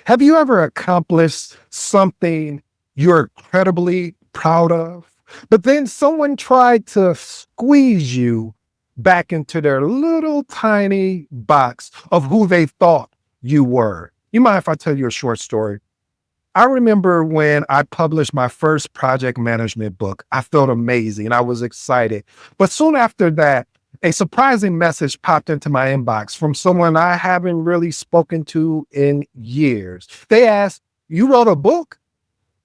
Have you ever accomplished something you're incredibly proud of, but then someone tried to squeeze you back into their little tiny box of who they thought you were? You mind if I tell you a short story? I remember when I published my first project management book, I felt amazing. I was excited. But soon after that, a surprising message popped into my inbox from someone I haven't really spoken to in years. They asked, "You wrote a book?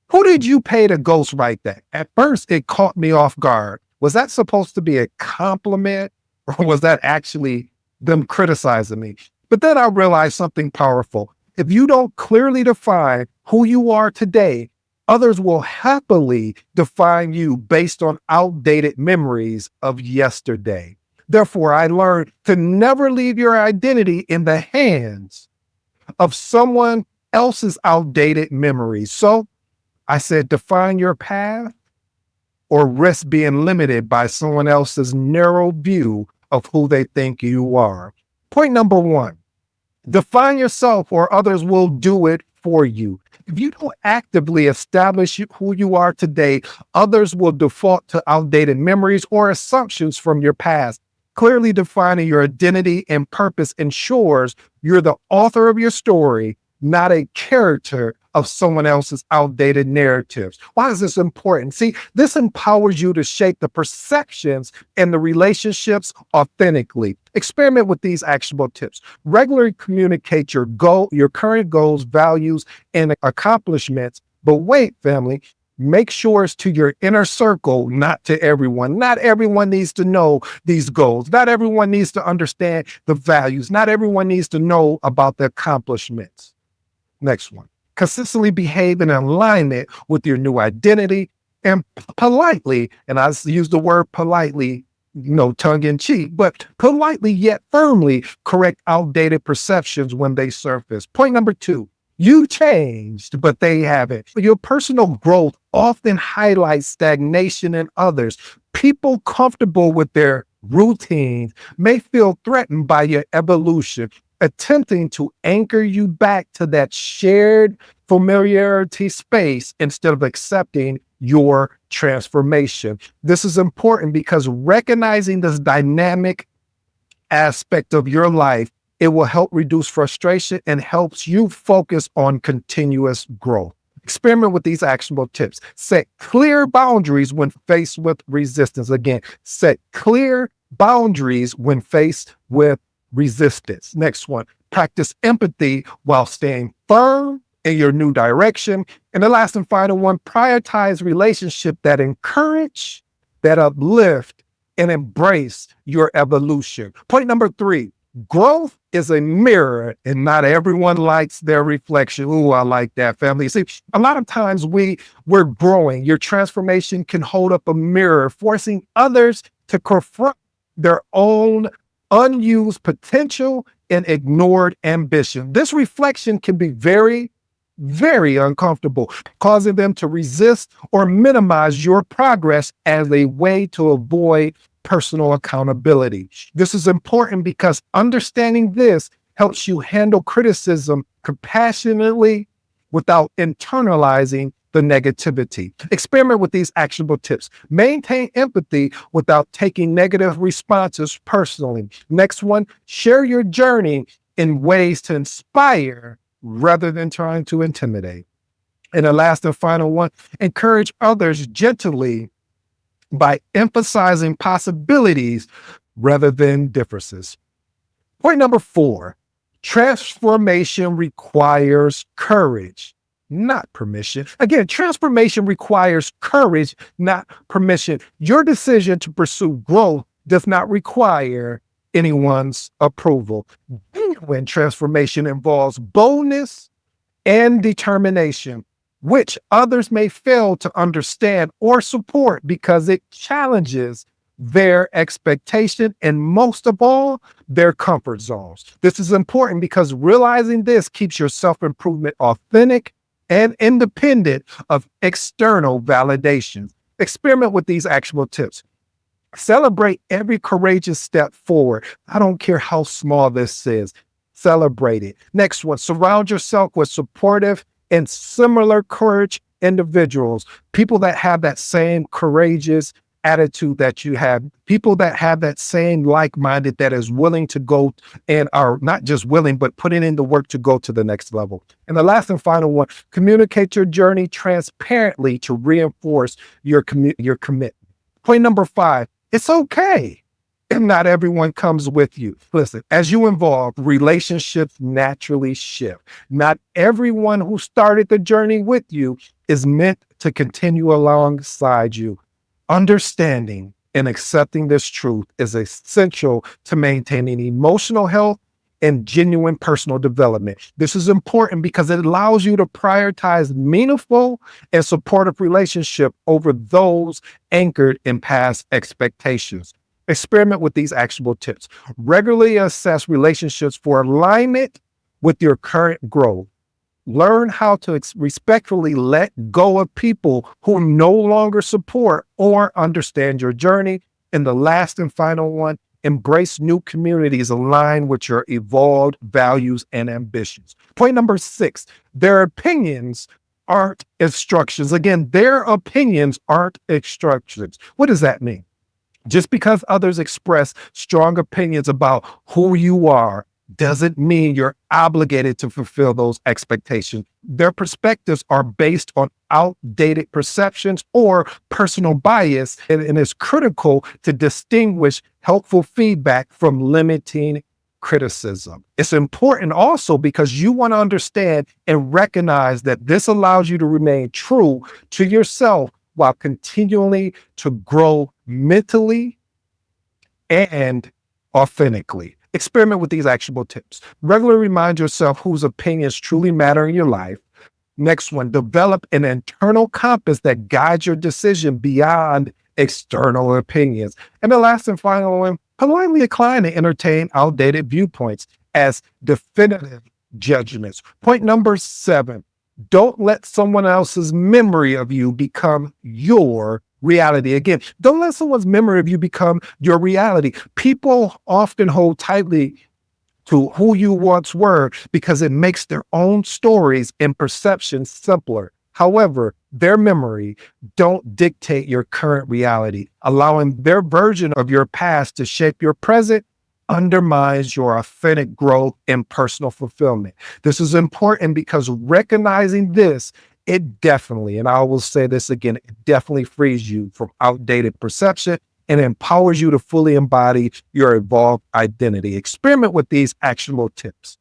Who did you pay to ghostwrite that?" At first, it caught me off guard. Was that supposed to be a compliment or was that actually them criticizing me? But then I realized something powerful. If you don't clearly define who you are today, others will happily define you based on outdated memories of yesterday. Therefore, I learned to never leave your identity in the hands of someone else's outdated memories. So I said, define your path or risk being limited by someone else's narrow view of who they think you are. Point number one, define yourself or others will do it for you. If you don't actively establish who you are today, others will default to outdated memories or assumptions from your past. Clearly defining your identity and purpose ensures you're the author of your story, not a character of someone else's outdated narratives. Why is this important? See, this empowers you to shape the perceptions and the relationships authentically. Experiment with these actionable tips. Regularly communicate your current goals, values, and accomplishments. But wait, family, make sure it's to your inner circle, not to everyone. Not everyone needs to know these goals. Not everyone needs to understand the values. Not everyone needs to know about the accomplishments. Next one. Consistently behave in alignment with your new identity and politely, and I use the word politely, tongue in cheek, but politely yet firmly correct outdated perceptions when they surface. Point number two, you changed, but they haven't. Your personal growth often highlights stagnation in others. People comfortable with their routines may feel threatened by your evolution, attempting to anchor you back to that shared familiarity space instead of accepting your transformation. This is important because recognizing this dynamic aspect of your life, it will help reduce frustration and helps you focus on continuous growth. Experiment with these actionable tips. Set clear boundaries when faced with resistance. Again, set clear boundaries when faced with resistance. Next one, practice empathy while staying firm in your new direction. And the last and final one, prioritize relationships that encourage, that uplift, and embrace your evolution. Point number three, growth is a mirror and not everyone likes their reflection. Ooh, I like that, family. See, a lot of times we're growing. Your transformation can hold up a mirror, forcing others to confront their own unused potential and ignored ambition. This reflection can be very, very uncomfortable, causing them to resist or minimize your progress as a way to avoid personal accountability. This is important because understanding this helps you handle criticism compassionately without internalizing the negativity. Experiment with these actionable tips. Maintain empathy without taking negative responses personally. Next one, share your journey in ways to inspire rather than trying to intimidate. And the last and final one, encourage others gently by emphasizing possibilities rather than differences. Point number four, transformation requires courage, not permission. Again, transformation requires courage, not permission. Your decision to pursue growth does not require anyone's approval. When transformation involves boldness and determination, which others may fail to understand or support because it challenges their expectation and most of all, their comfort zones. This is important because realizing this keeps your self-improvement authentic and independent of external validation. Experiment with these actionable tips. Celebrate every courageous step forward. I don't care how small this is. celebrate it. Next one, surround yourself with supportive and similar courage individuals, people that have that same courageous attitude that you have, people that have that same like-minded, that is willing to go and are not just willing, but putting in the work to go to the next level. And the last and final one, communicate your journey transparently to reinforce your commitment. Point number 5, it's okay if not everyone comes with you. Listen, as you evolve, relationships naturally shift. Not everyone who started the journey with you is meant to continue alongside you. Understanding and accepting this truth is essential to maintaining emotional health and genuine personal development. This is important because it allows you to prioritize meaningful and supportive relationships over those anchored in past expectations. Experiment with these actionable tips. Regularly assess relationships for alignment with your current growth. Learn how to respectfully let go of people who no longer support or understand your journey. And the last and final one, embrace new communities aligned with your evolved values and ambitions. Point number 6, their opinions aren't instructions. Again, their opinions aren't instructions. What does that mean? Just because others express strong opinions about who you are doesn't mean you're obligated to fulfill those expectations. Their perspectives are based on outdated perceptions or personal bias, and it's critical to distinguish helpful feedback from limiting criticism. It's important also because you want to understand and recognize that this allows you to remain true to yourself while continually to grow mentally and authentically. Experiment with these actionable tips. Regularly remind yourself whose opinions truly matter in your life. Next one, develop an internal compass that guides your decision beyond external opinions. And the last and final one, politely decline to entertain outdated viewpoints as definitive judgments. Point number 7, don't let someone else's memory of you become your reality. Again, don't let someone's memory of you become your reality. People often hold tightly to who you once were because it makes their own stories and perceptions simpler. However, their memory don't dictate your current reality. Allowing their version of your past to shape your present undermines your authentic growth and personal fulfillment. This is important because recognizing this, it definitely, and I will say this again, it definitely frees you from outdated perception and empowers you to fully embody your evolved identity. Experiment with these actionable tips.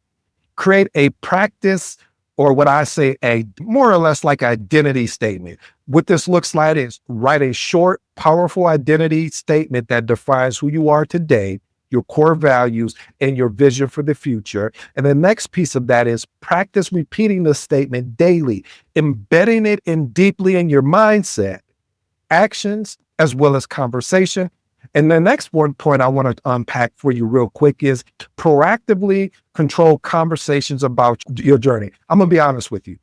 Create a practice, or what I say, a more or less like identity statement. What this looks like is write a short, powerful identity statement that defines who you are today, your core values, and your vision for the future. And the next piece of that is practice repeating the statement daily, embedding it deeply in your mindset, actions, as well as conversation. And the next one point I want to unpack for you real quick is proactively control conversations about your journey. I'm going to be honest with you.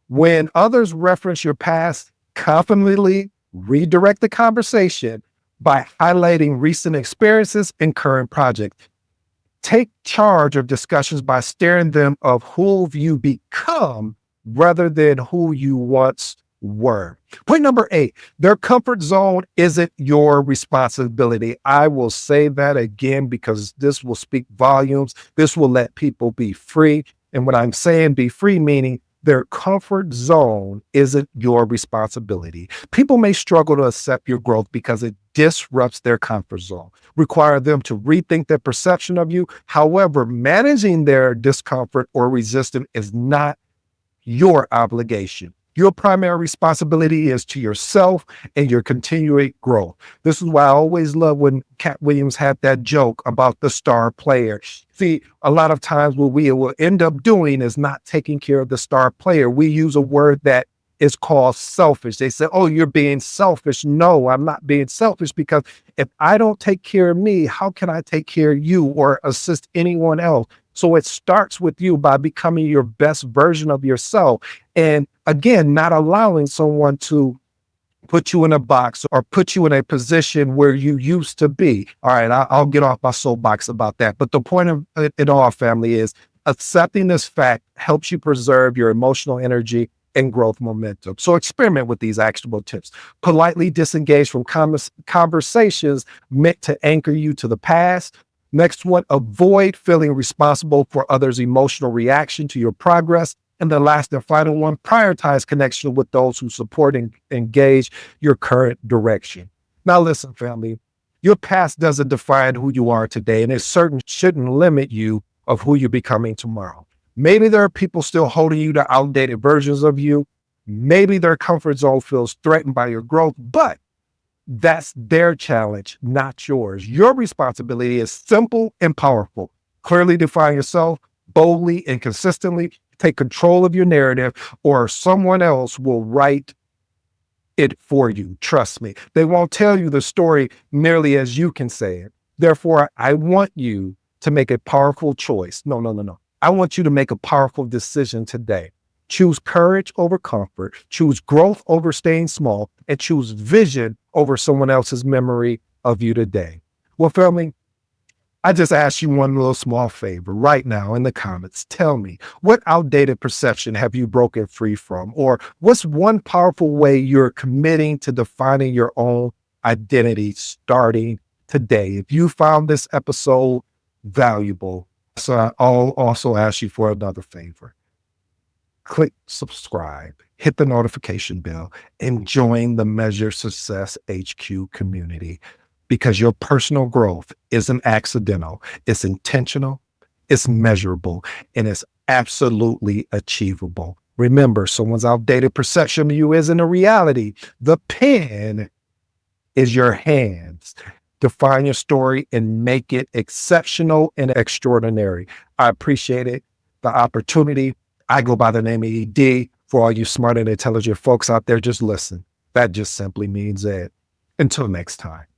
When others reference your past, confidently redirect the conversation by highlighting recent experiences and current projects. Take charge of discussions by steering them of who you become rather than who you once were. Point number 8, their comfort zone isn't your responsibility. I will say that again because this will speak volumes. This will let people be free. And when I'm saying be free, meaning their comfort zone isn't your responsibility. People may struggle to accept your growth because it disrupts their comfort zone, require them to rethink their perception of you. However, managing their discomfort or resistance is not your obligation. Your primary responsibility is to yourself and your continuing growth. This is why I always love when Cat Williams had that joke about the star player. See, a lot of times what we will end up doing is not taking care of the star player. We use a word that is called selfish. They say, oh, you're being selfish. No, I'm not being selfish, because if I don't take care of me, how can I take care of you or assist anyone else? So it starts with you by becoming your best version of yourself. And again, not allowing someone to put you in a box or put you in a position where you used to be. All right, I'll get off my soapbox about that. But the point of it all, family, is Accepting this fact helps you preserve your emotional energy and growth momentum. So experiment with these actionable tips. Politely disengage from conversations meant to anchor you to the past. Next one, avoid feeling responsible for others' emotional reaction to your progress. And the last and final one, prioritize connection with those who support and engage your current direction. Now, listen, family, your past doesn't define who you are today, and it certainly shouldn't limit you of who you're becoming tomorrow. Maybe there are people still holding you to outdated versions of you. Maybe their comfort zone feels threatened by your growth, but that's their challenge, not yours. Your responsibility is simple and powerful. Clearly define yourself boldly and consistently. Take control of your narrative, or someone else will write it for you. Trust me. They won't tell you the story nearly as you can say it. Therefore, I want you to make a powerful choice. No, no, no, no. I want you to make a powerful decision today. Choose courage over comfort, choose growth over staying small, and choose vision over someone else's memory of you today. Well, family, I just ask you one little small favor right now in the comments. Tell me, what outdated perception have you broken free from? Or what's one powerful way you're committing to defining your own identity starting today? If you found this episode valuable, so I'll also ask you for another favor. Click subscribe, hit the notification bell, and join the Measure Success HQ community, because your personal growth isn't accidental. It's intentional, it's measurable, and it's absolutely achievable. Remember, someone's outdated perception of you isn't a reality. The pen is your hands. Define your story and make it exceptional and extraordinary. I appreciate it, the opportunity. I go by the name of ED. For all you smart and intelligent folks out there, just listen. That just simply means it. Until next time.